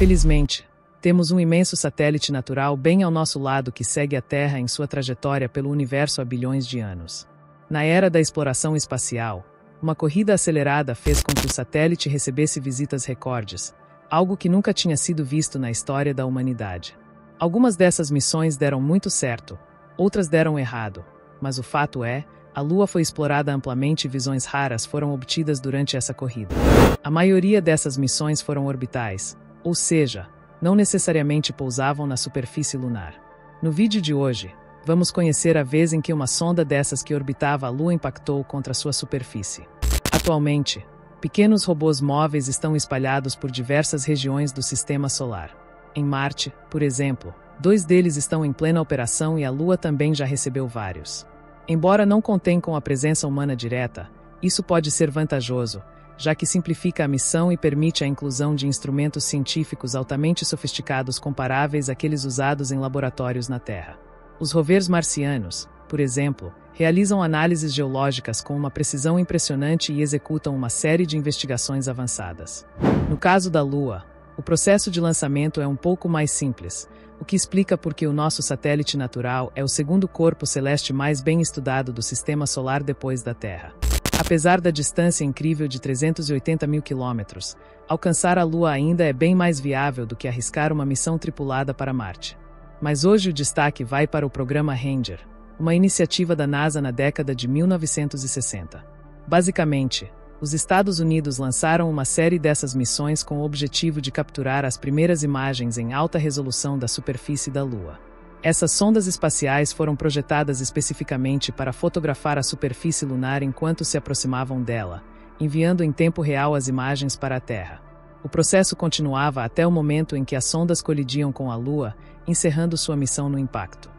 Felizmente, temos um imenso satélite natural bem ao nosso lado que segue a Terra em sua trajetória pelo universo há bilhões de anos. Na era da exploração espacial, uma corrida acelerada fez com que o satélite recebesse visitas recordes, algo que nunca tinha sido visto na história da humanidade. Algumas dessas missões deram muito certo, outras deram errado, mas o fato é, a Lua foi explorada amplamente e visões raras foram obtidas durante essa corrida. A maioria dessas missões foram orbitais, ou seja, não necessariamente pousavam na superfície lunar. No vídeo de hoje, vamos conhecer a vez em que uma sonda dessas que orbitava a Lua impactou contra sua superfície. Atualmente, pequenos robôs móveis estão espalhados por diversas regiões do Sistema Solar. Em Marte, por exemplo, 2 deles estão em plena operação e a Lua também já recebeu vários. Embora não contem com a presença humana direta, isso pode ser vantajoso, já que simplifica a missão e permite a inclusão de instrumentos científicos altamente sofisticados comparáveis àqueles usados em laboratórios na Terra. Os rovers marcianos, por exemplo, realizam análises geológicas com uma precisão impressionante e executam uma série de investigações avançadas. No caso da Lua, o processo de lançamento é um pouco mais simples, o que explica por que o nosso satélite natural é o segundo corpo celeste mais bem estudado do Sistema Solar depois da Terra. Apesar da distância incrível de 380 mil quilômetros, alcançar a Lua ainda é bem mais viável do que arriscar uma missão tripulada para Marte. Mas hoje o destaque vai para o programa Ranger, uma iniciativa da NASA na década de 1960. Basicamente, os Estados Unidos lançaram uma série dessas missões com o objetivo de capturar as primeiras imagens em alta resolução da superfície da Lua. Essas sondas espaciais foram projetadas especificamente para fotografar a superfície lunar enquanto se aproximavam dela, enviando em tempo real as imagens para a Terra. O processo continuava até o momento em que as sondas colidiam com a Lua, encerrando sua missão no impacto.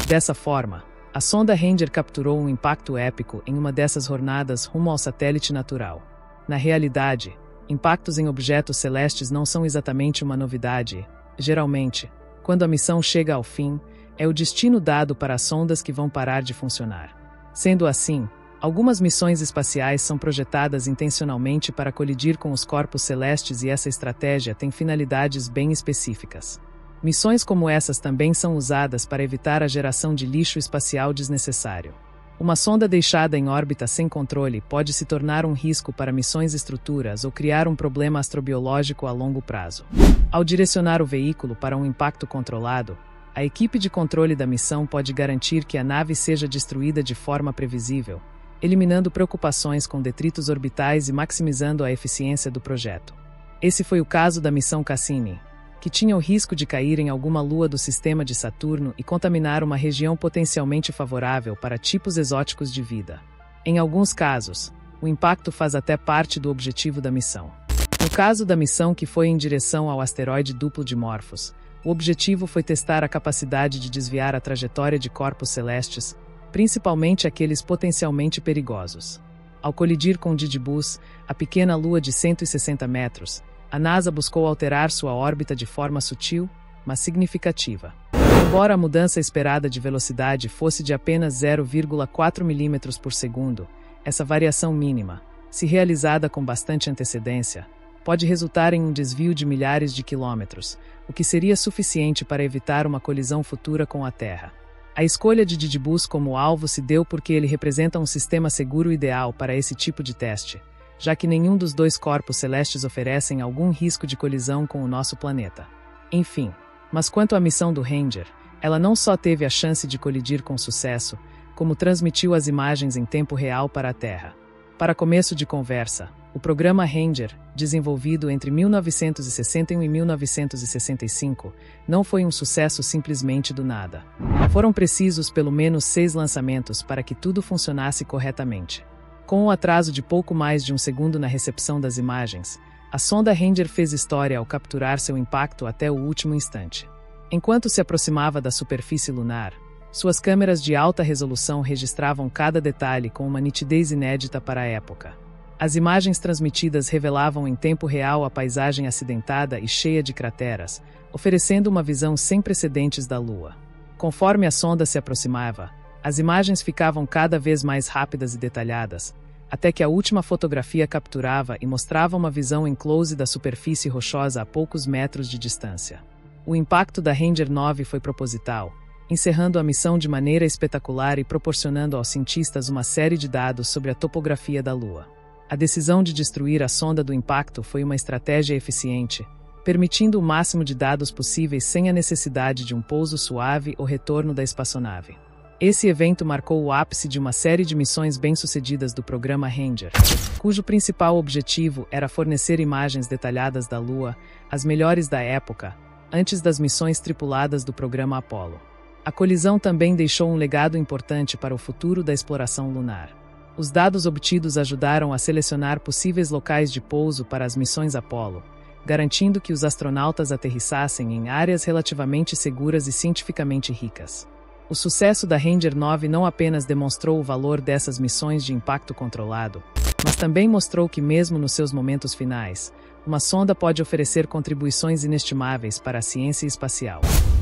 Dessa forma, a sonda Ranger capturou um impacto épico em uma dessas jornadas rumo ao satélite natural. Na realidade, impactos em objetos celestes não são exatamente uma novidade. Geralmente, quando a missão chega ao fim, é o destino dado para as sondas que vão parar de funcionar. Sendo assim, algumas missões espaciais são projetadas intencionalmente para colidir com os corpos celestes e essa estratégia tem finalidades bem específicas. Missões como essas também são usadas para evitar a geração de lixo espacial desnecessário. Uma sonda deixada em órbita sem controle pode se tornar um risco para missões estruturas ou criar um problema astrobiológico a longo prazo. Ao direcionar o veículo para um impacto controlado, a equipe de controle da missão pode garantir que a nave seja destruída de forma previsível, eliminando preocupações com detritos orbitais e maximizando a eficiência do projeto. Esse foi o caso da missão Cassini, que tinha o risco de cair em alguma lua do sistema de Saturno e contaminar uma região potencialmente favorável para tipos exóticos de vida. Em alguns casos, o impacto faz até parte do objetivo da missão. No caso da missão que foi em direção ao asteroide duplo Dimorphos, o objetivo foi testar a capacidade de desviar a trajetória de corpos celestes, principalmente aqueles potencialmente perigosos. Ao colidir com Didybus, a pequena lua de 160 metros, a NASA buscou alterar sua órbita de forma sutil, mas significativa. Embora a mudança esperada de velocidade fosse de apenas 0,4 mm por segundo, essa variação mínima, se realizada com bastante antecedência, pode resultar em um desvio de milhares de quilômetros, o que seria suficiente para evitar uma colisão futura com a Terra. A escolha de Didybus como alvo se deu porque ele representa um sistema seguro ideal para esse tipo de teste, já que nenhum dos 2 corpos celestes oferecem algum risco de colisão com o nosso planeta. Enfim, mas quanto à missão do Ranger, ela não só teve a chance de colidir com sucesso, como transmitiu as imagens em tempo real para a Terra. Para começo de conversa, o programa Ranger, desenvolvido entre 1961 e 1965, não foi um sucesso simplesmente do nada. Foram precisos pelo menos 6 lançamentos para que tudo funcionasse corretamente. Com um atraso de pouco mais de um segundo na recepção das imagens, a sonda Ranger fez história ao capturar seu impacto até o último instante. Enquanto se aproximava da superfície lunar, suas câmeras de alta resolução registravam cada detalhe com uma nitidez inédita para a época. As imagens transmitidas revelavam em tempo real a paisagem acidentada e cheia de crateras, oferecendo uma visão sem precedentes da Lua. Conforme a sonda se aproximava, as imagens ficavam cada vez mais rápidas e detalhadas, até que a última fotografia capturava e mostrava uma visão em close da superfície rochosa a poucos metros de distância. O impacto da Ranger 9 foi proposital, encerrando a missão de maneira espetacular e proporcionando aos cientistas uma série de dados sobre a topografia da Lua. A decisão de destruir a sonda do impacto foi uma estratégia eficiente, permitindo o máximo de dados possíveis sem a necessidade de um pouso suave ou retorno da espaçonave. Esse evento marcou o ápice de uma série de missões bem-sucedidas do programa Ranger, cujo principal objetivo era fornecer imagens detalhadas da Lua, as melhores da época, antes das missões tripuladas do programa Apollo. A colisão também deixou um legado importante para o futuro da exploração lunar. Os dados obtidos ajudaram a selecionar possíveis locais de pouso para as missões Apollo, garantindo que os astronautas aterrissassem em áreas relativamente seguras e cientificamente ricas. O sucesso da Ranger 9 não apenas demonstrou o valor dessas missões de impacto controlado, mas também mostrou que, mesmo nos seus momentos finais, uma sonda pode oferecer contribuições inestimáveis para a ciência espacial.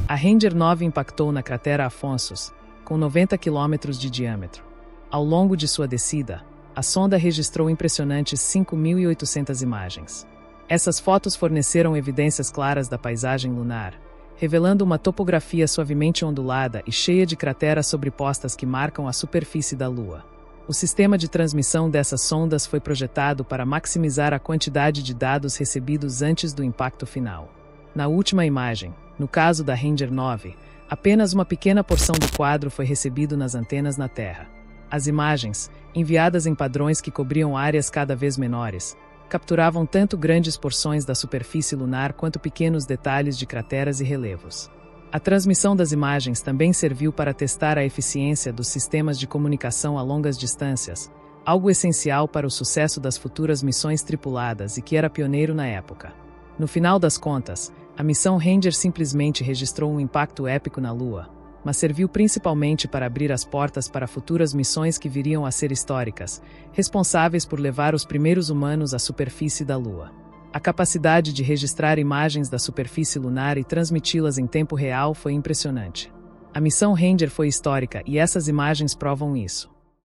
A Ranger 9 impactou na cratera Afonsos, com 90 km de diâmetro. Ao longo de sua descida, a sonda registrou impressionantes 5.800 imagens. Essas fotos forneceram evidências claras da paisagem lunar, revelando uma topografia suavemente ondulada e cheia de crateras sobrepostas que marcam a superfície da Lua. O sistema de transmissão dessas sondas foi projetado para maximizar a quantidade de dados recebidos antes do impacto final. Na última imagem, no caso da Ranger 9, apenas uma pequena porção do quadro foi recebido nas antenas na Terra. As imagens, enviadas em padrões que cobriam áreas cada vez menores, capturavam tanto grandes porções da superfície lunar quanto pequenos detalhes de crateras e relevos. A transmissão das imagens também serviu para testar a eficiência dos sistemas de comunicação a longas distâncias, algo essencial para o sucesso das futuras missões tripuladas e que era pioneiro na época. No final das contas, a missão Ranger simplesmente registrou um impacto épico na Lua, mas serviu principalmente para abrir as portas para futuras missões que viriam a ser históricas, responsáveis por levar os primeiros humanos à superfície da Lua. A capacidade de registrar imagens da superfície lunar e transmiti-las em tempo real foi impressionante. A missão Ranger foi histórica e essas imagens provam isso.